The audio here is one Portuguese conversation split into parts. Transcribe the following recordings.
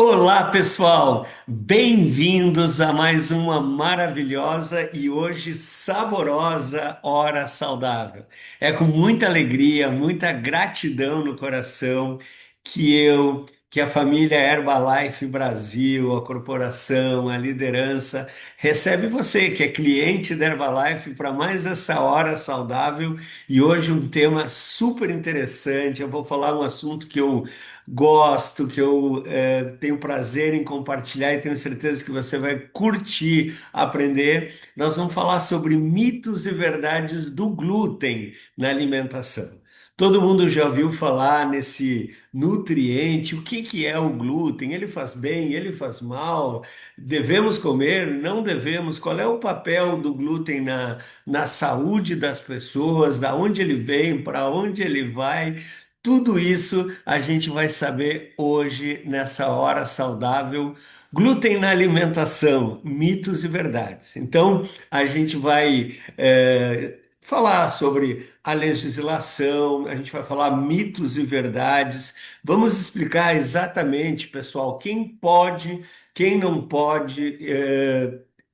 Olá, pessoal! Bem-vindos a mais uma maravilhosa e hoje saborosa Hora Saudável. É com muita alegria, muita gratidão no coração que a família Herbalife Brasil, a corporação, a liderança, recebe você que é cliente da Herbalife para mais essa Hora Saudável e hoje um tema super interessante. Eu vou falar um assunto que eu gosto, que eu tenho prazer em compartilhar e tenho certeza que você vai curtir aprender. Nós vamos falar sobre mitos e verdades do glúten na alimentação. Todo mundo já ouviu falar nesse nutriente, o que que é o glúten? Ele faz bem, ele faz mal? Devemos comer? Não devemos? Qual é o papel do glúten na saúde das pessoas? Da onde ele vem? Para onde ele vai? Tudo isso a gente vai saber hoje nessa hora saudável. Glúten na alimentação, mitos e verdades. Então, a gente vai falar sobre a legislação, a gente vai falar mitos e verdades. Vamos explicar exatamente, pessoal, quem pode, quem não pode.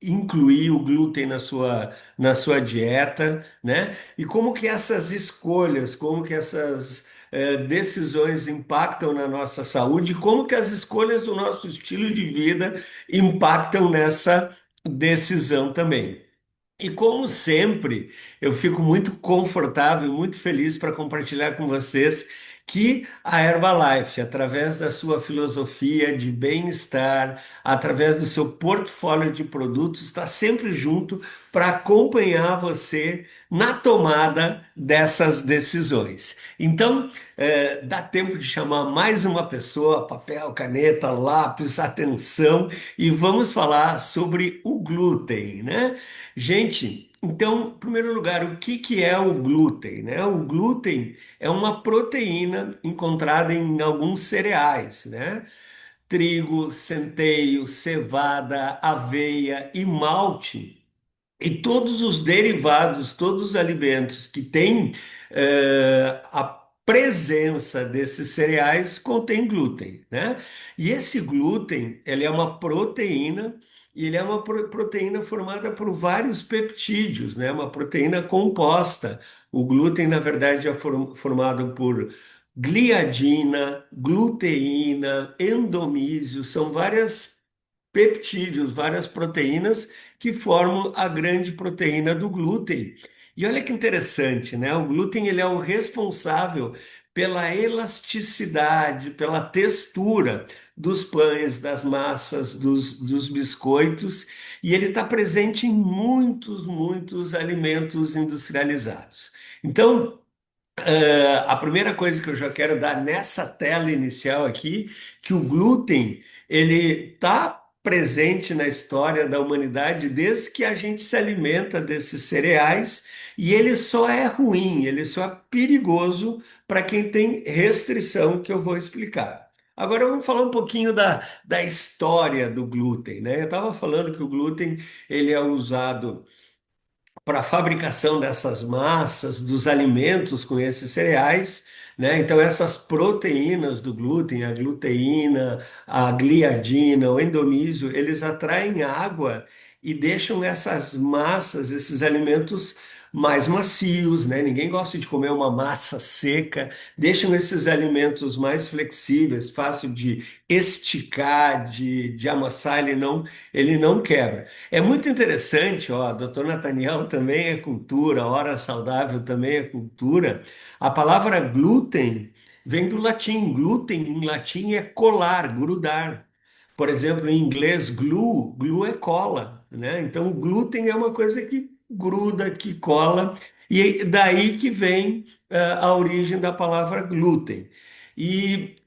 Incluir o glúten na sua dieta, né? E como que essas escolhas, como que essas decisões impactam na nossa saúde, e como que as escolhas do nosso estilo de vida impactam nessa decisão também. E como sempre, eu fico muito confortável e muito feliz para compartilhar com vocês que a Herbalife, através da sua filosofia de bem-estar, através do seu portfólio de produtos, está sempre junto para acompanhar você na tomada dessas decisões. Então, dá tempo de chamar mais uma pessoa, papel, caneta, lápis, atenção, e vamos falar sobre o glúten, né? Gente, então, em primeiro lugar, o que que é o glúten, né? O glúten é uma proteína encontrada em alguns cereais, né? Trigo, centeio, cevada, aveia e malte. E todos os derivados, todos os alimentos que têm a presença desses cereais contém glúten, né? E esse glúten, ele é uma proteína, e ele é uma proteína formada por vários peptídeos, né? Uma proteína composta. O glúten, na verdade, é formado por gliadina, gluteína, endomísio, são várias peptídeos, várias proteínas que formam a grande proteína do glúten. E olha que interessante, né? O glúten ele é o responsável pela elasticidade, pela textura dos pães, das massas, dos biscoitos, e ele está presente em muitos alimentos industrializados. Então, a primeira coisa que eu já quero dar nessa tela inicial aqui, que o glúten, ele está presente na história da humanidade desde que a gente se alimenta desses cereais, e ele só é ruim, ele só é perigoso para quem tem restrição, que eu vou explicar. Agora vamos falar um pouquinho da história do glúten, né? Eu estava falando que o glúten ele é usado para a fabricação dessas massas, dos alimentos com esses cereais, né? Então, essas proteínas do glúten, a gluteína, a gliadina, o endomísio, eles atraem água e deixam essas massas, esses alimentos mais macios, né? Ninguém gosta de comer uma massa seca, deixam esses alimentos mais flexíveis, fácil de esticar, de amassar, ele não quebra. É muito interessante, ó, doutor Nathaniel também é cultura, hora saudável também é cultura. A palavra glúten vem do latim. Glúten em latim é colar, grudar. Por exemplo, em inglês, glue é cola, né? Então, o glúten é uma coisa que gruda, que cola, e daí que vem a origem da palavra glúten. E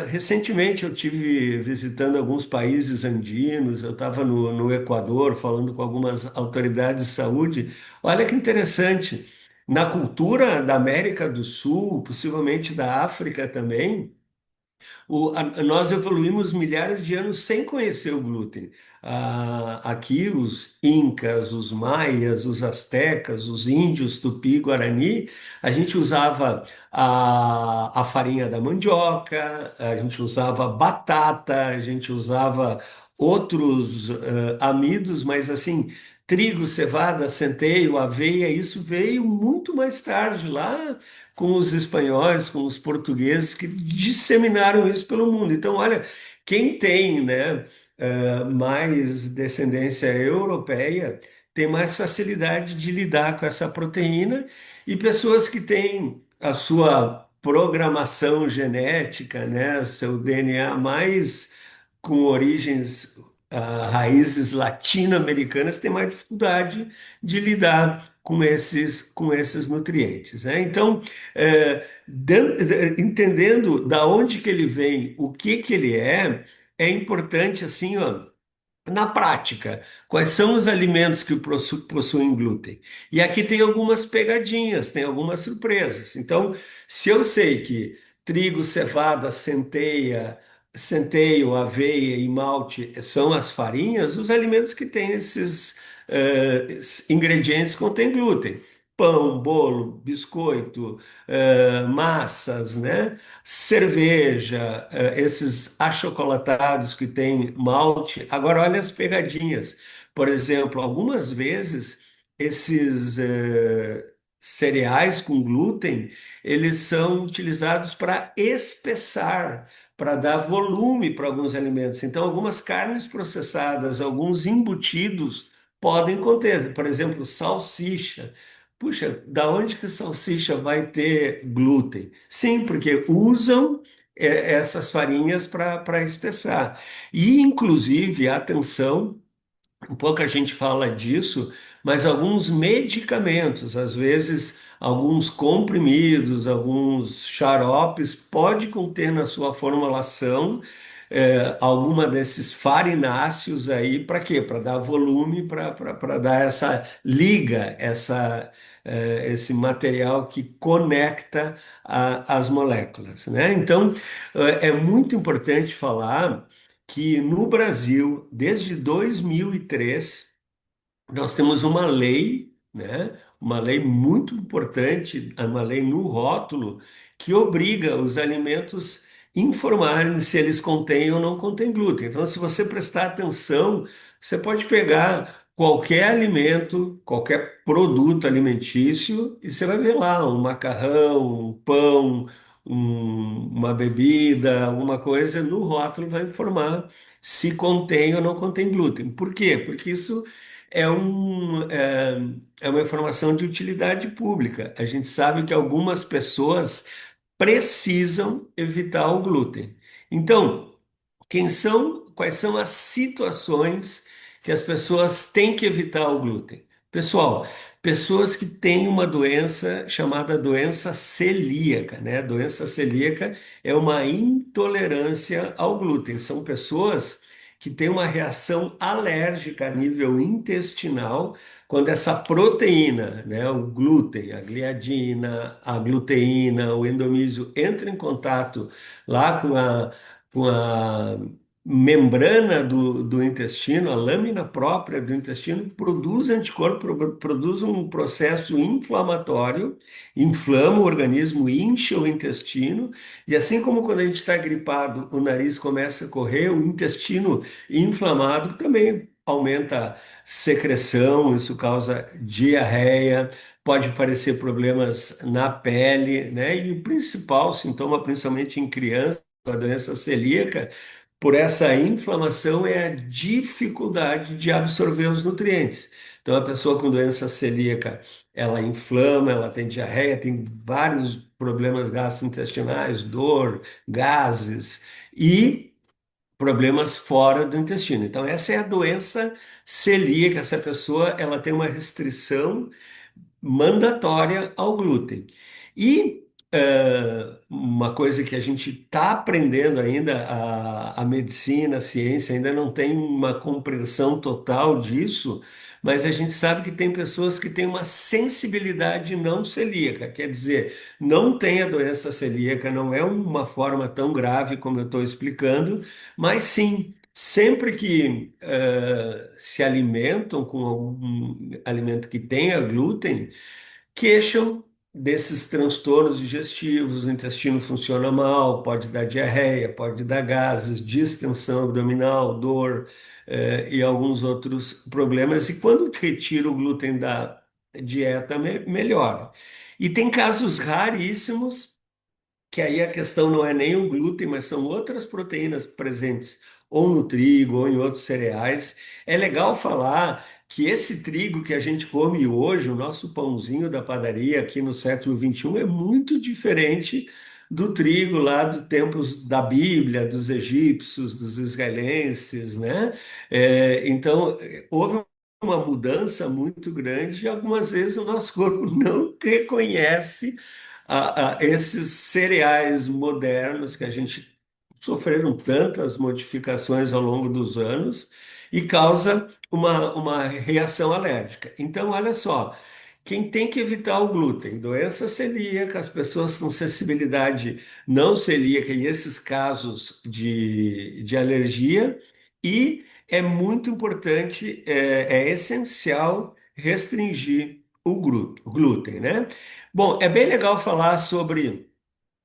recentemente eu tive visitando alguns países andinos, eu estava no Equador falando com algumas autoridades de saúde. Olha que interessante, na cultura da América do Sul, possivelmente da África também. Nós evoluímos milhares de anos sem conhecer o glúten. Aqui, os incas, os maias, os astecas, os índios, tupi, guarani, a gente usava a farinha da mandioca, a gente usava batata, a gente usava outros amidos, mas assim, trigo, cevada, centeio, aveia, isso veio muito mais tarde, lá com os espanhóis, com os portugueses que disseminaram isso pelo mundo. Então, olha, quem tem, né, mais descendência europeia tem mais facilidade de lidar com essa proteína e pessoas que têm a sua programação genética, né, seu DNA mais com origens, raízes latino-americanas, têm mais dificuldade de lidar com esses nutrientes, né? Então, entendendo da onde que ele vem, o que que ele é importante assim, ó, na prática, quais são os alimentos que possuem glúten? E aqui tem algumas pegadinhas, tem algumas surpresas. Então, se eu sei que trigo, cevada, centeio, aveia e malte são as farinhas, os alimentos que têm esses ingredientes contêm glúten. Pão, bolo, biscoito, massas, né? Cerveja, esses achocolatados que têm malte. Agora, olha as pegadinhas. Por exemplo, algumas vezes esses cereais com glúten, eles são utilizados para espessar, para dar volume para alguns alimentos. Então, algumas carnes processadas, alguns embutidos podem conter, por exemplo, salsicha. Puxa, da onde que salsicha vai ter glúten? Sim, porque usam essas farinhas para espessar. E, inclusive, atenção, pouca gente fala disso, mas alguns medicamentos, às vezes alguns comprimidos, alguns xaropes, pode conter na sua formulação alguma desses farináceos aí, para quê? Para dar volume, para dar essa liga, esse material que conecta as moléculas, né? Então, é muito importante falar que no Brasil, desde 2003, nós temos uma lei, né? Uma lei muito importante, uma lei no rótulo, que obriga os alimentos informarem se eles contêm ou não contêm glúten. Então, se você prestar atenção, você pode pegar qualquer alimento, qualquer produto alimentício, e você vai ver lá um macarrão, um pão, uma bebida, alguma coisa, no rótulo vai informar se contém ou não contém glúten. Por quê? Porque isso é uma informação de utilidade pública. A gente sabe que algumas pessoas precisam evitar o glúten. Então, quais são as situações que as pessoas têm que evitar o glúten? Pessoal, pessoas que têm uma doença chamada doença celíaca, né? Doença celíaca é uma intolerância ao glúten. São pessoas que têm uma reação alérgica a nível intestinal quando essa proteína, né, o glúten, a gliadina, a gluteína, o endomísio entra em contato lá com a membrana do intestino, a lâmina própria do intestino, produz anticorpo, produz um processo inflamatório, inflama o organismo, incha o intestino, e assim como quando a gente está gripado, o nariz começa a correr, o intestino inflamado também aumenta secreção, isso causa diarreia, pode aparecer problemas na pele, né? E o principal sintoma, principalmente em crianças, a doença celíaca, por essa inflamação, é a dificuldade de absorver os nutrientes. Então, a pessoa com doença celíaca, ela inflama, ela tem diarreia, tem vários problemas gastrointestinais, dor, gases e problemas fora do intestino. Então, essa é a doença celíaca. Essa pessoa, ela tem uma restrição mandatória ao glúten. E uma coisa que a gente está aprendendo ainda, a medicina, a ciência ainda não tem uma compreensão total disso, mas a gente sabe que tem pessoas que têm uma sensibilidade não celíaca, quer dizer, não tem a doença celíaca, não é uma forma tão grave como eu estou explicando, mas sim. Sempre que se alimentam com algum alimento que tenha glúten, queixam desses transtornos digestivos, o intestino funciona mal, pode dar diarreia, pode dar gases, distensão abdominal, dor, e alguns outros problemas. E quando retira o glúten da dieta, melhora. E tem casos raríssimos que aí a questão não é nem o glúten, mas são outras proteínas presentes, ou no trigo, ou em outros cereais. É legal falar que esse trigo que a gente come hoje, o nosso pãozinho da padaria aqui no século XXI, é muito diferente do trigo lá do tempos da Bíblia, dos egípcios, dos israelenses, né? Então, houve uma mudança muito grande e algumas vezes o nosso corpo não reconhece a esses cereais modernos que a gente sofreram tantas modificações ao longo dos anos e causa uma reação alérgica. Então, olha só, quem tem que evitar o glúten, doença celíaca, as pessoas com sensibilidade não celíaca e esses casos de alergia, e é muito importante, é essencial restringir o glúten, né? Bom, é bem legal falar sobre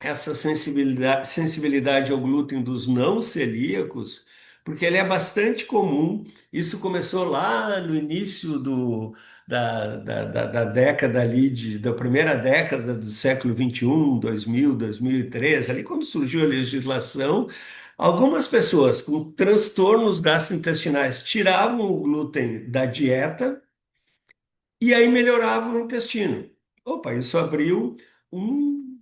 essa sensibilidade ao glúten dos não celíacos, porque ele é bastante comum. Isso começou lá no início da década ali, da primeira década do século XXI, 2000, 2013, ali quando surgiu a legislação. Algumas pessoas com transtornos gastrointestinais tiravam o glúten da dieta e aí melhorava o intestino. Opa, isso abriu um-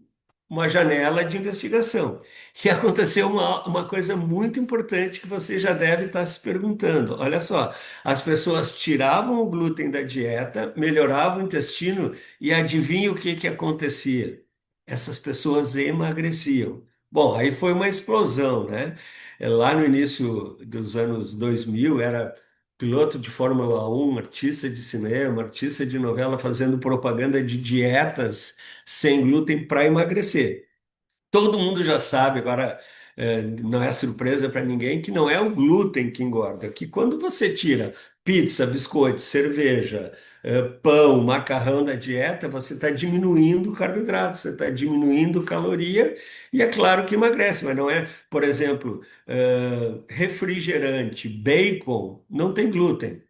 uma janela de investigação. E aconteceu uma coisa muito importante que você já deve estar se perguntando. Olha só, as pessoas tiravam o glúten da dieta, melhoravam o intestino e adivinha o que que acontecia? Essas pessoas emagreciam. Bom, aí foi uma explosão, né? Lá no início dos anos 2000, era piloto de Fórmula 1, artista de cinema, artista de novela fazendo propaganda de dietas sem glúten para emagrecer. Todo mundo já sabe, agora não é surpresa para ninguém, que não é o glúten que engorda, que quando você tira pizza, biscoito, cerveja, pão, macarrão da dieta, você está diminuindo o carboidrato, você está diminuindo caloria, e é claro que emagrece, mas não é, por exemplo, refrigerante, bacon, não tem glúten.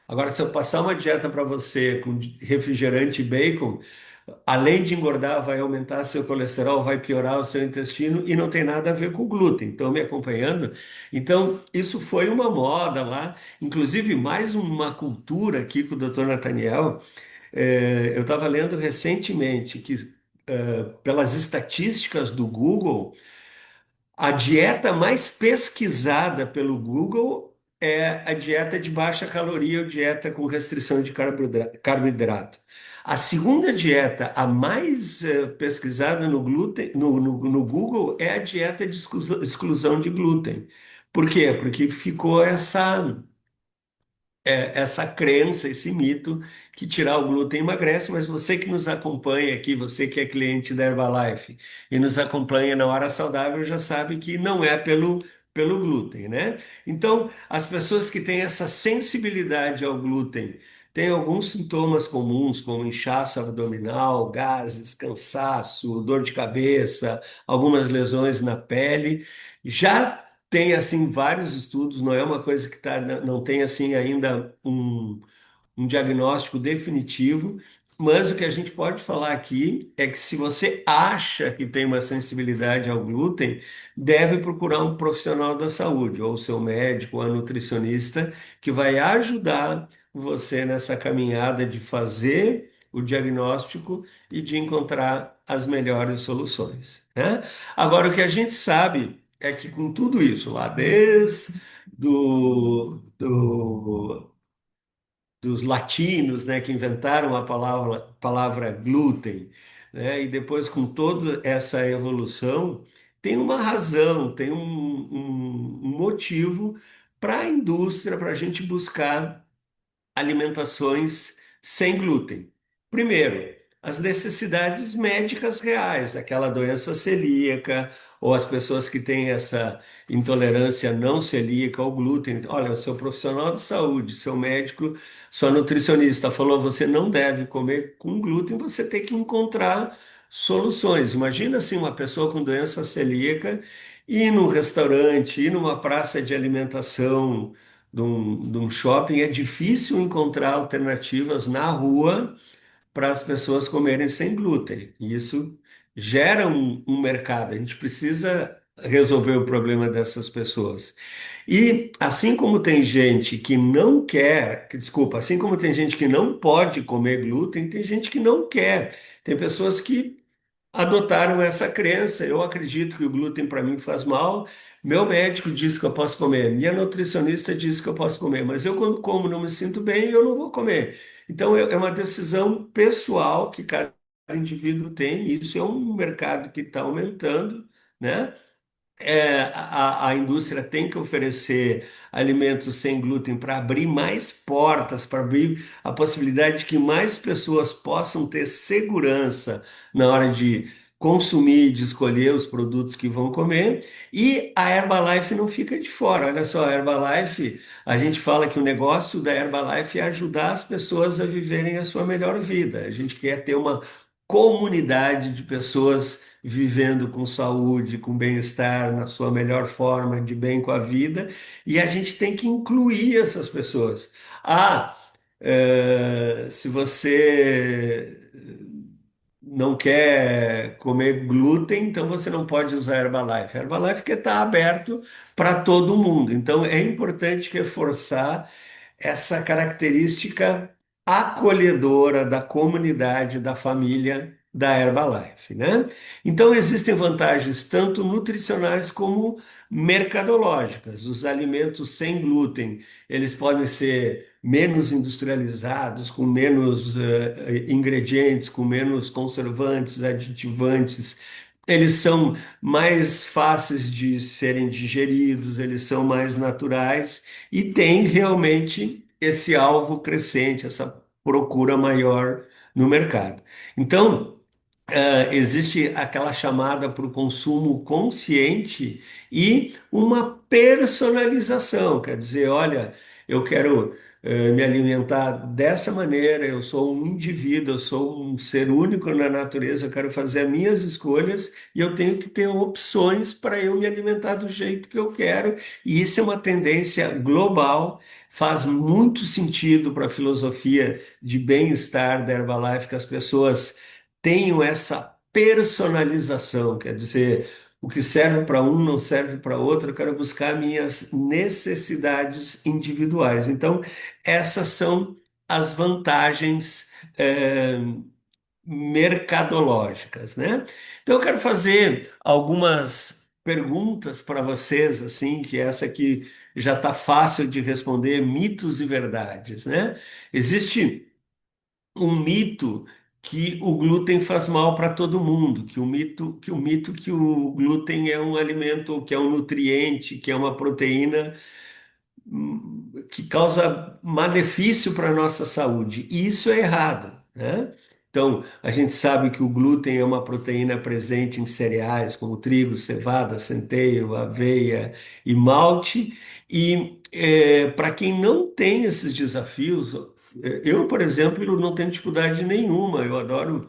Agora, se eu passar uma dieta para você com refrigerante e bacon, além de engordar, vai aumentar seu colesterol, vai piorar o seu intestino e não tem nada a ver com o glúten. Estão me acompanhando? Então, isso foi uma moda lá, inclusive mais uma cultura aqui com o Dr. Nathaniel. Eu estava lendo recentemente que, pelas estatísticas do Google, a dieta mais pesquisada pelo Google é a dieta de baixa caloria ou dieta com restrição de carboidrato. A segunda dieta, a mais pesquisada no glúten, no Google, é a dieta de exclusão de glúten. Por quê? Porque ficou essa crença, esse mito que tirar o glúten emagrece, mas você que nos acompanha aqui, você que é cliente da Herbalife e nos acompanha na Hora Saudável, já sabe que não é pelo glúten, né? Então, as pessoas que têm essa sensibilidade ao glúten têm alguns sintomas comuns, como inchaço abdominal, gases, cansaço, dor de cabeça, algumas lesões na pele. Já tem assim vários estudos, não é uma coisa que tá, não tem assim ainda um diagnóstico definitivo, mas o que a gente pode falar aqui é que se você acha que tem uma sensibilidade ao glúten, deve procurar um profissional da saúde, ou o seu médico, ou a nutricionista, que vai ajudar você nessa caminhada de fazer o diagnóstico e de encontrar as melhores soluções, né? Agora, o que a gente sabe é que com tudo isso, lá desde dos latinos, né, que inventaram a palavra glúten, né? E depois, com toda essa evolução, tem uma razão, tem um motivo para a indústria, para a gente buscar alimentações sem glúten. Primeiro, as necessidades médicas reais, aquela doença celíaca, ou as pessoas que têm essa intolerância não celíaca ao glúten. Olha, o seu profissional de saúde, seu médico, sua nutricionista falou, você não deve comer com glúten, você tem que encontrar soluções. Imagina assim, uma pessoa com doença celíaca ir num restaurante, ir numa praça de alimentação de um shopping, é difícil encontrar alternativas na rua para as pessoas comerem sem glúten. E isso gera um mercado. A gente precisa resolver o problema dessas pessoas. E assim como tem gente que não quer, desculpa, assim como tem gente que não pode comer glúten, tem gente que não quer. Tem pessoas que adotaram essa crença. Eu acredito que o glúten para mim faz mal. Meu médico diz que eu posso comer, minha nutricionista diz que eu posso comer, mas eu quando como não me sinto bem, eu não vou comer. Então é uma decisão pessoal que cada indivíduo tem. Isso é um mercado que está aumentando, né? A indústria tem que oferecer alimentos sem glúten para abrir mais portas, para abrir a possibilidade de que mais pessoas possam ter segurança na hora de consumir, de escolher os produtos que vão comer. E a Herbalife não fica de fora. Olha só, a Herbalife, a gente fala que o negócio da Herbalife é ajudar as pessoas a viverem a sua melhor vida. A gente quer ter uma comunidade de pessoas vivendo com saúde, com bem-estar, na sua melhor forma, de bem com a vida, e a gente tem que incluir essas pessoas. Ah, se você não quer comer glúten, então você não pode usar Herbalife. Herbalife que está aberto para todo mundo. Então é importante reforçar essa característica acolhedora da comunidade, da família da Herbalife, né? Então existem vantagens tanto nutricionais como mercadológicas. Os alimentos sem glúten, eles podem ser menos industrializados, com menos ingredientes, com menos conservantes, aditivantes. Eles são mais fáceis de serem digeridos, eles são mais naturais e tem realmente esse alvo crescente, essa procura maior no mercado. Então, existe aquela chamada para o consumo consciente e uma personalização, quer dizer, olha, eu quero me alimentar dessa maneira, eu sou um indivíduo, eu sou um ser único na natureza, eu quero fazer as minhas escolhas e eu tenho que ter opções para eu me alimentar do jeito que eu quero, e isso é uma tendência global. Faz muito sentido para a filosofia de bem-estar da Herbalife que as pessoas tenho essa personalização, quer dizer, o que serve para um não serve para outro, eu quero buscar minhas necessidades individuais. Então, essas são as vantagens mercadológicas, né? Então, eu quero fazer algumas perguntas para vocês, assim, que essa aqui já está fácil de responder, mitos e verdades, né? Existe um mito que o glúten faz mal para todo mundo, que o glúten é um alimento, que é um nutriente, que é uma proteína que causa malefício para a nossa saúde. E isso é errado, né? Então, a gente sabe que o glúten é uma proteína presente em cereais como trigo, cevada, centeio, aveia e malte. E para quem não tem esses desafios, eu, por exemplo, não tenho dificuldade nenhuma. Eu adoro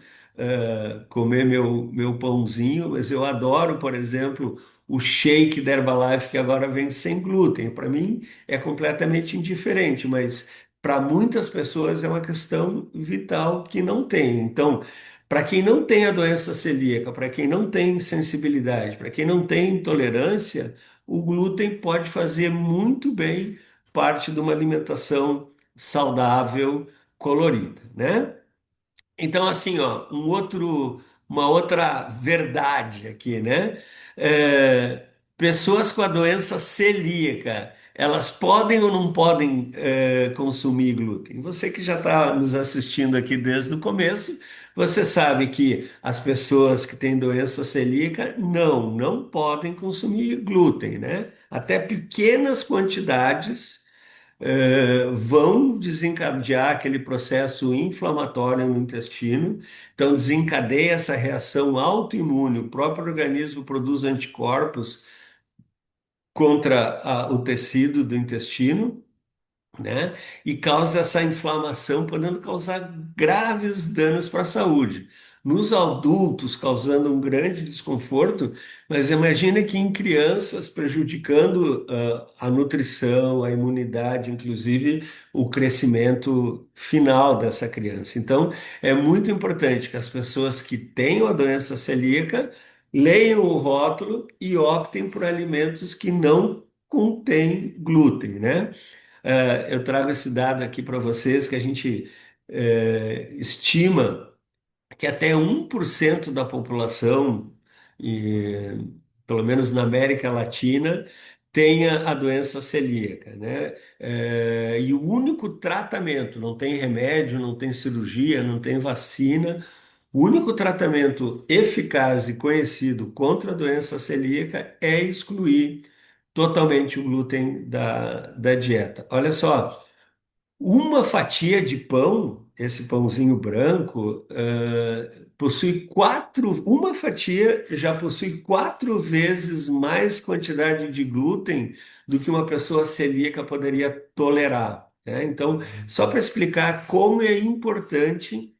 comer meu pãozinho, mas eu adoro, por exemplo, o shake da Herbalife que agora vem sem glúten. Para mim, é completamente indiferente, mas para muitas pessoas é uma questão vital que não tem. Então, para quem não tem a doença celíaca, para quem não tem sensibilidade, para quem não tem intolerância, o glúten pode fazer muito bem parte de uma alimentação saudável, colorida, né? Então, assim, ó, uma outra verdade aqui, né? Pessoas com a doença celíaca, elas podem ou não podem consumir glúten? Você que já está nos assistindo aqui desde o começo, você sabe que as pessoas que têm doença celíaca não podem consumir glúten, né? Até pequenas quantidades vão desencadear aquele processo inflamatório no intestino, então desencadeia essa reação autoimune, o próprio organismo produz anticorpos contra o tecido do intestino, né? E causa essa inflamação, podendo causar graves danos para a saúde. Nos adultos, causando um grande desconforto, mas imagine que em crianças, prejudicando a nutrição, a imunidade, inclusive o crescimento final dessa criança. Então, é muito importante que as pessoas que tenham a doença celíaca leiam o rótulo e optem por alimentos que não contêm glúten, né? Eu trago esse dado aqui para vocês que a gente estima que até 1% da população, e, pelo menos na América Latina, tenha a doença celíaca, né? E o único tratamento, não tem remédio, não tem cirurgia, não tem vacina, o único tratamento eficaz e conhecido contra a doença celíaca é excluir totalmente o glúten da dieta. Olha só, uma fatia de pão, esse pãozinho branco, possui uma fatia já possui 4 vezes mais quantidade de glúten do que uma pessoa celíaca poderia tolerar, né? Então, só para explicar como é importante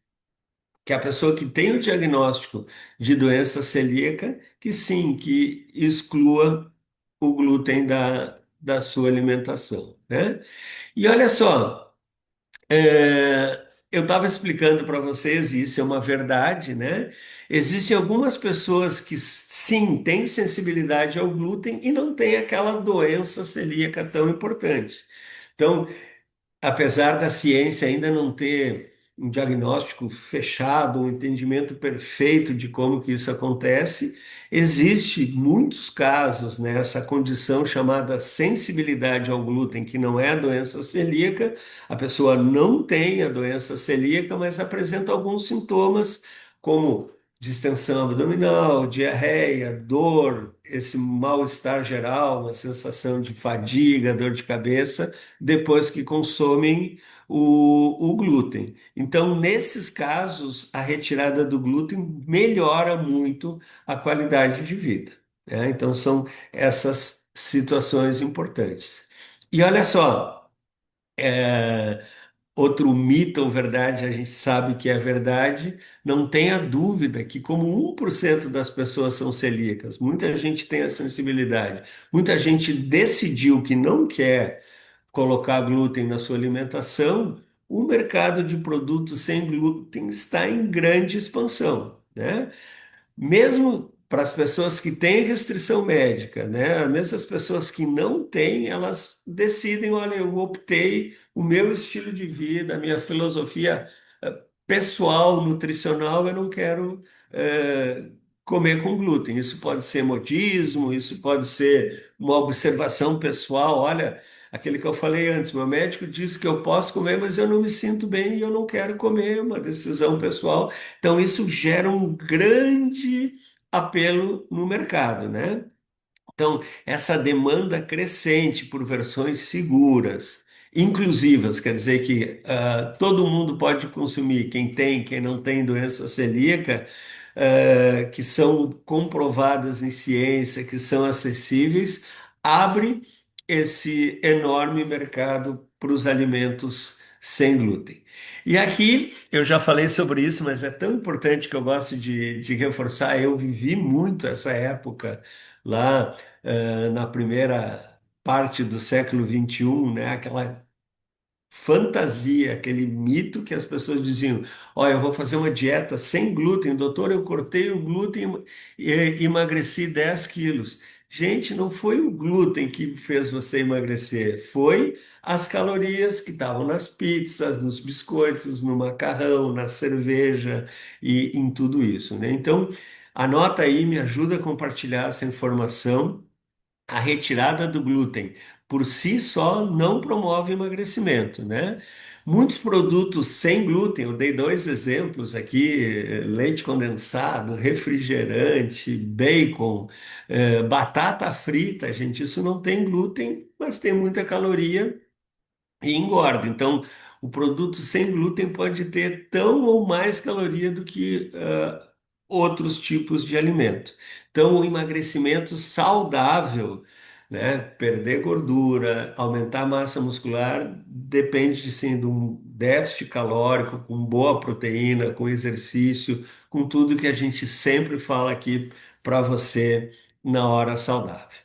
que a pessoa que tem o diagnóstico de doença celíaca, que sim, que exclua o glúten da sua alimentação, né? E olha só, eu estava explicando para vocês, e isso é uma verdade, né? Existem algumas pessoas que sim têm sensibilidade ao glúten e não têm aquela doença celíaca tão importante. Então, apesar da ciência ainda não ter um diagnóstico fechado, um entendimento perfeito de como que isso acontece, existe muitos casos nessa condição chamada sensibilidade ao glúten, que não é a doença celíaca, a pessoa não tem a doença celíaca, mas apresenta alguns sintomas como distensão abdominal, diarreia, dor, esse mal-estar geral, uma sensação de fadiga, dor de cabeça depois que consomem o glúten. Então, nesses casos, a retirada do glúten melhora muito a qualidade de vida, né? Então, são essas situações importantes. E olha só, outro mito ou verdade, a gente sabe que é verdade, não tenha dúvida que, como 1% das pessoas são celíacas, muita gente tem a sensibilidade, muita gente decidiu que não quer colocar glúten na sua alimentação, o mercado de produtos sem glúten está em grande expansão, né? Mesmo para as pessoas que têm restrição médica, né? Mesmo as pessoas que não têm, elas decidem, olha, eu optei o meu estilo de vida, a minha filosofia pessoal, nutricional, eu não quero comer com glúten. Isso pode ser modismo, isso pode ser uma observação pessoal. Olha, aquele que eu falei antes, meu médico disse que eu posso comer, mas eu não me sinto bem e eu não quero comer, uma decisão pessoal. Então, isso gera um grande apelo no mercado, né? Então, essa demanda crescente por versões seguras, inclusivas, quer dizer que todo mundo pode consumir, quem tem, quem não tem doença celíaca, que são comprovadas em ciência, que são acessíveis, abre esse enorme mercado para os alimentos sem glúten. E aqui eu já falei sobre isso, mas é tão importante que eu gosto de reforçar. Eu vivi muito essa época lá na primeira parte do século XXI, né? Aquela fantasia, aquele mito que as pessoas diziam: olha, eu vou fazer uma dieta sem glúten, doutor, eu cortei o glúten e emagreci 10 quilos. Gente, não foi o glúten que fez você emagrecer, foi as calorias que estavam nas pizzas, nos biscoitos, no macarrão, na cerveja e em tudo isso, né? Então, anota aí, me ajuda a compartilhar essa informação a retirada do glúten por si só não promove emagrecimento, né? Muitos produtos sem glúten, eu dei dois exemplos aqui: leite condensado, refrigerante, bacon, batata frita, gente, isso não tem glúten, mas tem muita caloria e engorda. Então, o produto sem glúten pode ter tão ou mais caloria do que outros tipos de alimento. Então, o emagrecimento saudável, né, perder gordura, aumentar a massa muscular, depende sim, de um déficit calórico, com boa proteína, com exercício, com tudo que a gente sempre fala aqui para você na hora saudável.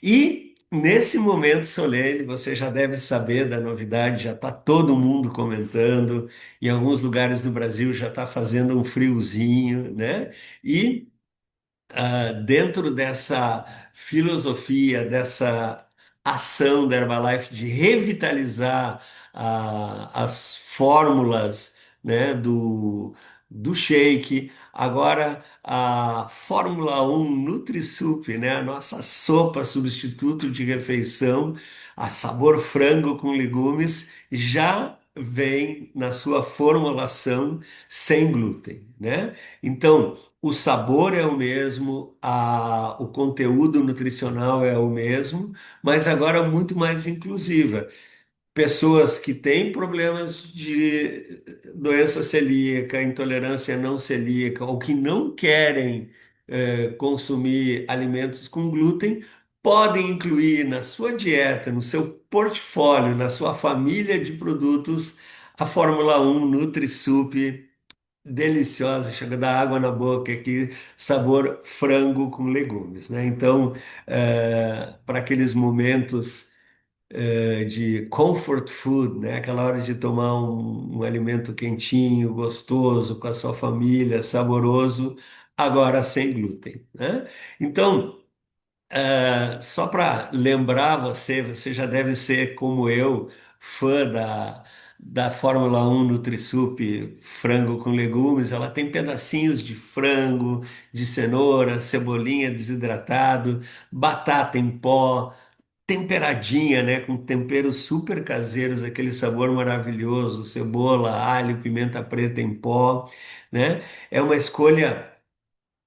E nesse momento solene, você já deve saber da novidade, já está todo mundo comentando. Em alguns lugares do Brasil já está fazendo um friozinho, né? E dentro dessa filosofia, dessa ação da Herbalife de revitalizar as fórmulas, né, do shake, agora a Fórmula 1 NutriSup, né, a nossa sopa substituto de refeição, a sabor frango com legumes, já vem na sua formulação sem glúten, né? Então, o sabor é o mesmo, o conteúdo nutricional é o mesmo, mas agora muito mais inclusiva. Pessoas que têm problemas de doença celíaca, intolerância não celíaca, ou que não querem consumir alimentos com glúten, podem incluir na sua dieta, no seu portfólio, na sua família de produtos, a Fórmula 1 NutriSup deliciosa, chega a dar água na boca aqui, sabor frango com legumes, né? Então, para aqueles momentos de comfort food, né? Aquela hora de tomar um alimento quentinho, gostoso, com a sua família, saboroso, agora sem glúten, né? Então, só para lembrar você, você já deve ser como eu, fã da Fórmula 1 NutriSup frango com legumes. Ela tem pedacinhos de frango, de cenoura, cebolinha desidratado, batata em pó, temperadinha, né, com temperos super caseiros, aquele sabor maravilhoso, cebola, alho, pimenta preta em pó, né? É uma escolha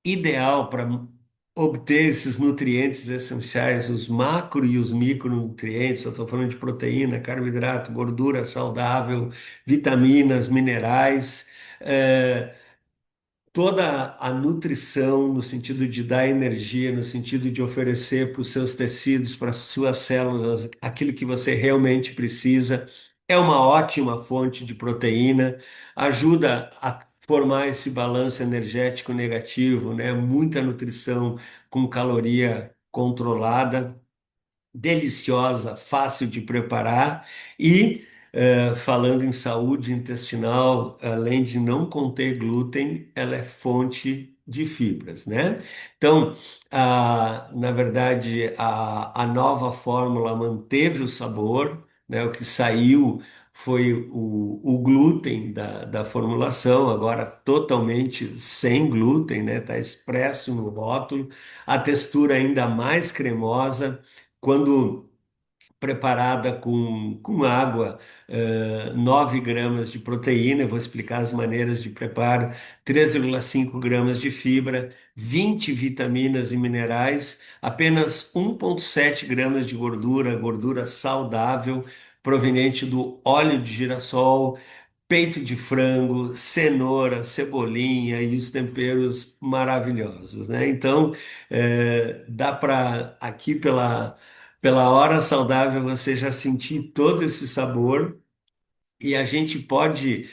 ideal para obter esses nutrientes essenciais, os macro e os micronutrientes. Eu estou falando de proteína, carboidrato, gordura saudável, vitaminas, minerais, toda a nutrição no sentido de dar energia, no sentido de oferecer para os seus tecidos, para as suas células, aquilo que você realmente precisa. É uma ótima fonte de proteína, ajuda a formar esse balanço energético negativo, né? Muita nutrição com caloria controlada, deliciosa, fácil de preparar e, falando em saúde intestinal, além de não conter glúten, ela é fonte de fibras, né? Então, na verdade, a nova fórmula manteve o sabor, né? O que saiu foi o glúten da formulação, agora totalmente sem glúten, né? Está expresso no rótulo, a textura ainda mais cremosa quando preparada com água, 9 gramas de proteína, eu vou explicar as maneiras de preparo, 3,5 gramas de fibra, 20 vitaminas e minerais, apenas 1,7 gramas de gordura, gordura saudável, proveniente do óleo de girassol, peito de frango, cenoura, cebolinha e os temperos maravilhosos, né? Então, dá para aqui pela hora saudável você já sentir todo esse sabor e a gente pode,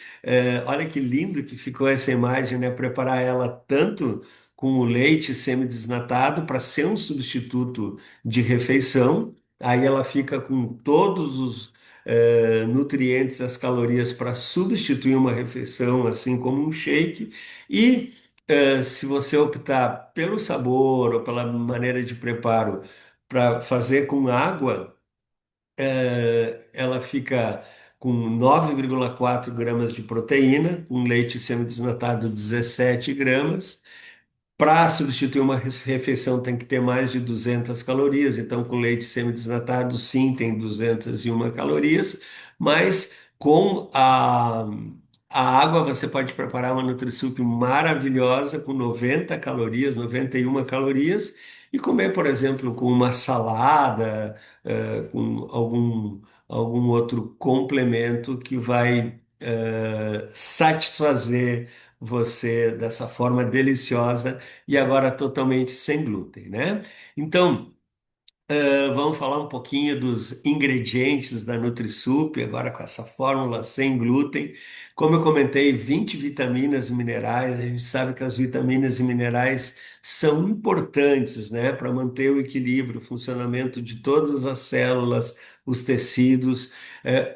olha que lindo que ficou essa imagem, né? Preparar ela tanto com o leite semidesnatado para ser um substituto de refeição. Aí ela fica com todos os nutrientes, as calorias para substituir uma refeição, assim como um shake. E se você optar pelo sabor ou pela maneira de preparo para fazer com água, ela fica com 9,4 gramas de proteína, com leite semidesnatado 17 gramas, Para substituir uma refeição tem que ter mais de 200 calorias, então com leite semidesnatado sim tem 201 calorias, mas com a água você pode preparar uma NutriSup maravilhosa com 90 calorias, 91 calorias e comer, por exemplo, com uma salada, com algum outro complemento que vai satisfazer você dessa forma deliciosa e agora totalmente sem glúten, né? Então, vamos falar um pouquinho dos ingredientes da NutriSup, agora com essa fórmula sem glúten. Como eu comentei, 20 vitaminas e minerais. A gente sabe que as vitaminas e minerais são importantes, né, para manter o equilíbrio, o funcionamento de todas as células, os tecidos.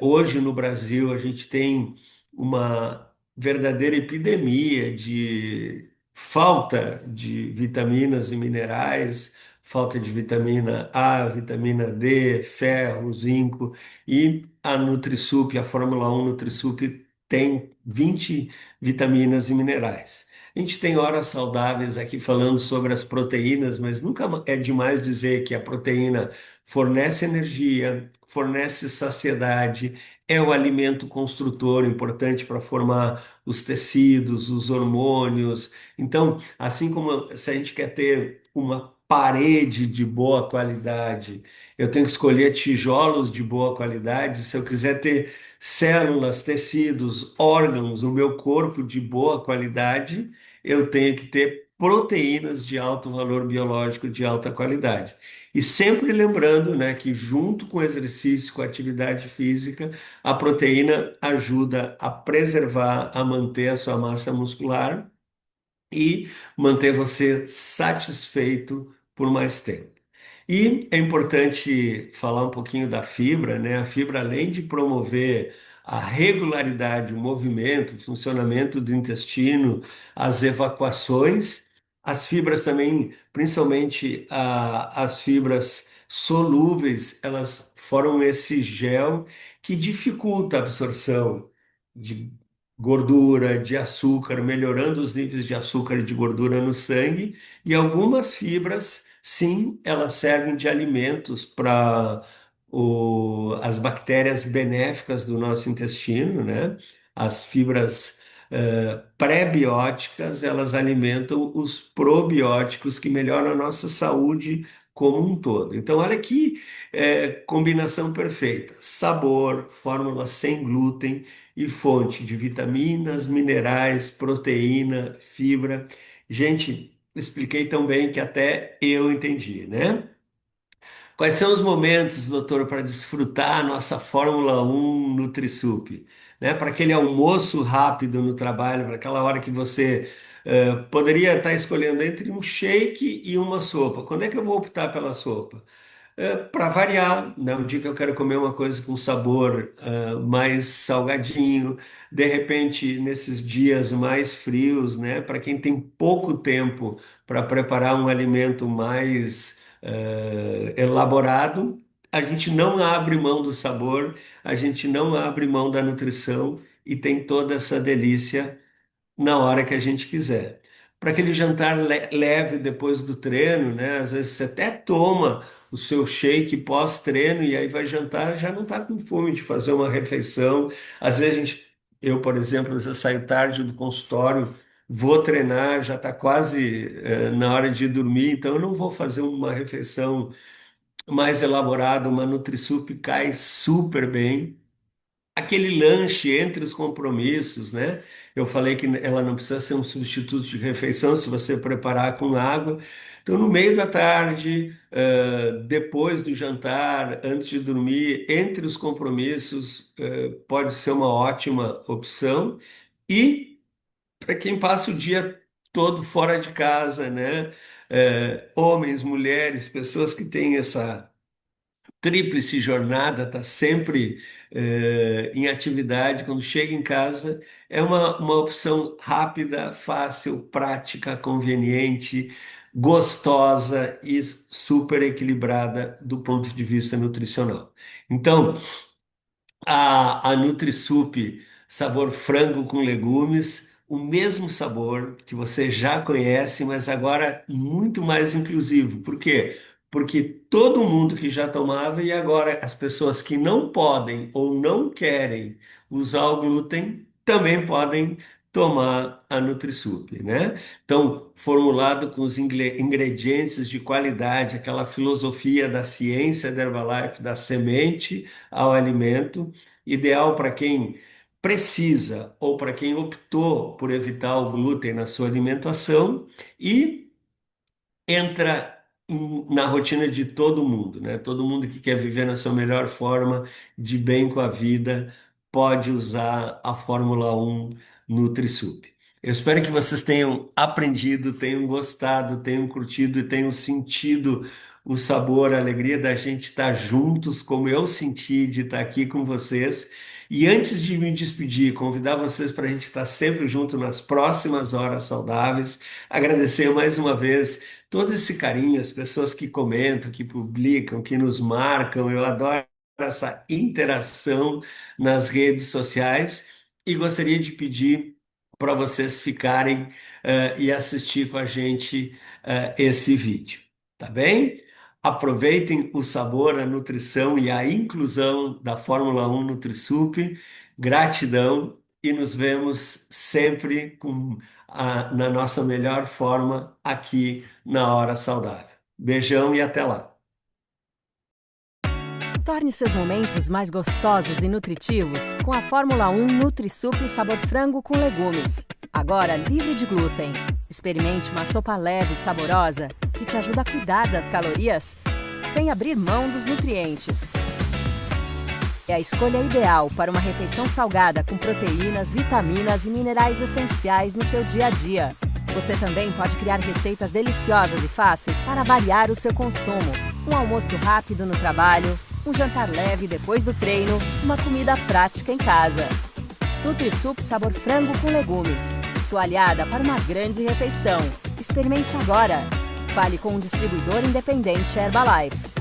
Hoje no Brasil, a gente tem uma verdadeira epidemia de falta de vitaminas e minerais, falta de vitamina A, vitamina D, ferro, zinco, e a NutriSup, a Fórmula 1 NutriSup tem 20 vitaminas e minerais. A gente tem horas saudáveis aqui falando sobre as proteínas, mas nunca é demais dizer que a proteína fornece energia, fornece saciedade, é o alimento construtor importante para formar os tecidos, os hormônios. Então, assim como se a gente quer ter uma parede de boa qualidade, eu tenho que escolher tijolos de boa qualidade. Se eu quiser ter células, tecidos, órgãos, o meu corpo de boa qualidade, eu tenho que ter proteínas de alto valor biológico de alta qualidade. E sempre lembrando, né, que junto com o exercício, com a atividade física, a proteína ajuda a preservar, a manter a sua massa muscular e manter você satisfeito por mais tempo. E é importante falar um pouquinho da fibra, né? A fibra, além de promover a regularidade, o movimento, o funcionamento do intestino, as evacuações, as fibras também, principalmente as fibras solúveis, elas formam esse gel que dificulta a absorção de gordura, de açúcar, melhorando os níveis de açúcar e de gordura no sangue, e algumas fibras, sim, elas servem de alimentos para as bactérias benéficas do nosso intestino, né? As fibras pré-bióticas, elas alimentam os probióticos que melhoram a nossa saúde como um todo. Então, olha que combinação perfeita: sabor, fórmula sem glúten e fonte de vitaminas, minerais, proteína, fibra. Gente, expliquei tão bem que até eu entendi, né? Quais são os momentos, doutor, para desfrutar a nossa Fórmula 1 NutriSup? Né? Para aquele almoço rápido no trabalho, para aquela hora que você poderia estar escolhendo entre um shake e uma sopa. Quando é que eu vou optar pela sopa? Para variar, né? Um dia que eu quero comer uma coisa com sabor mais salgadinho, de repente nesses dias mais frios, né? Para quem tem pouco tempo para preparar um alimento mais elaborado, a gente não abre mão do sabor, a gente não abre mão da nutrição e tem toda essa delícia na hora que a gente quiser. Para aquele jantar leve depois do treino, né? Às vezes você até toma o seu shake pós-treino e aí vai jantar, já não está com fome de fazer uma refeição. Às vezes eu, por exemplo, às vezes saio tarde do consultório, vou treinar, já está quase na hora de dormir, então eu não vou fazer uma refeição mais elaborada, uma NutriSup cai super bem. Aquele lanche entre os compromissos, né? Eu falei que ela não precisa ser um substituto de refeição se você preparar com água. Então, no meio da tarde, depois do jantar, antes de dormir, entre os compromissos, pode ser uma ótima opção. E para quem passa o dia todo fora de casa, né? Homens, mulheres, pessoas que têm essa tríplice jornada, está sempre em atividade. Quando chega em casa, é uma opção rápida, fácil, prática, conveniente, gostosa e super equilibrada do ponto de vista nutricional. Então, a NutriSup sabor frango com legumes, o mesmo sabor que você já conhece, mas agora muito mais inclusivo. Por quê? Porque todo mundo que já tomava e agora as pessoas que não podem ou não querem usar o glúten também podem tomar a NutriSup, né? Então, formulado com os ingredientes de qualidade, aquela filosofia da ciência da Herbalife, da semente ao alimento, ideal para quem precisa ou para quem optou por evitar o glúten na sua alimentação e entra na rotina de todo mundo, né? Todo mundo que quer viver na sua melhor forma, de bem com a vida, pode usar a Fórmula 1 NutriSup. Eu espero que vocês tenham aprendido, tenham gostado, tenham curtido e tenham sentido o sabor, a alegria da gente estar juntos, como eu senti de estar aqui com vocês. E antes de me despedir, convidar vocês para a gente estar sempre junto nas próximas horas saudáveis. Agradecer mais uma vez todo esse carinho, as pessoas que comentam, que publicam, que nos marcam. Eu adoro essa interação nas redes sociais e gostaria de pedir para vocês ficarem e assistir com a gente esse vídeo, tá bem? Aproveitem o sabor, a nutrição e a inclusão da Fórmula 1 NutriSup. Gratidão e nos vemos sempre na nossa melhor forma aqui na Hora Saudável. Beijão e até lá. Torne seus momentos mais gostosos e nutritivos com a Fórmula 1 NutriSup sabor frango com legumes. Agora livre de glúten. Experimente uma sopa leve e saborosa que te ajuda a cuidar das calorias sem abrir mão dos nutrientes. É a escolha ideal para uma refeição salgada com proteínas, vitaminas e minerais essenciais no seu dia a dia. Você também pode criar receitas deliciosas e fáceis para variar o seu consumo. Um almoço rápido no trabalho, um jantar leve depois do treino, uma comida prática em casa. NutriSup sabor frango com legumes. Sua aliada para uma grande refeição. Experimente agora. Fale com um distribuidor independente Herbalife.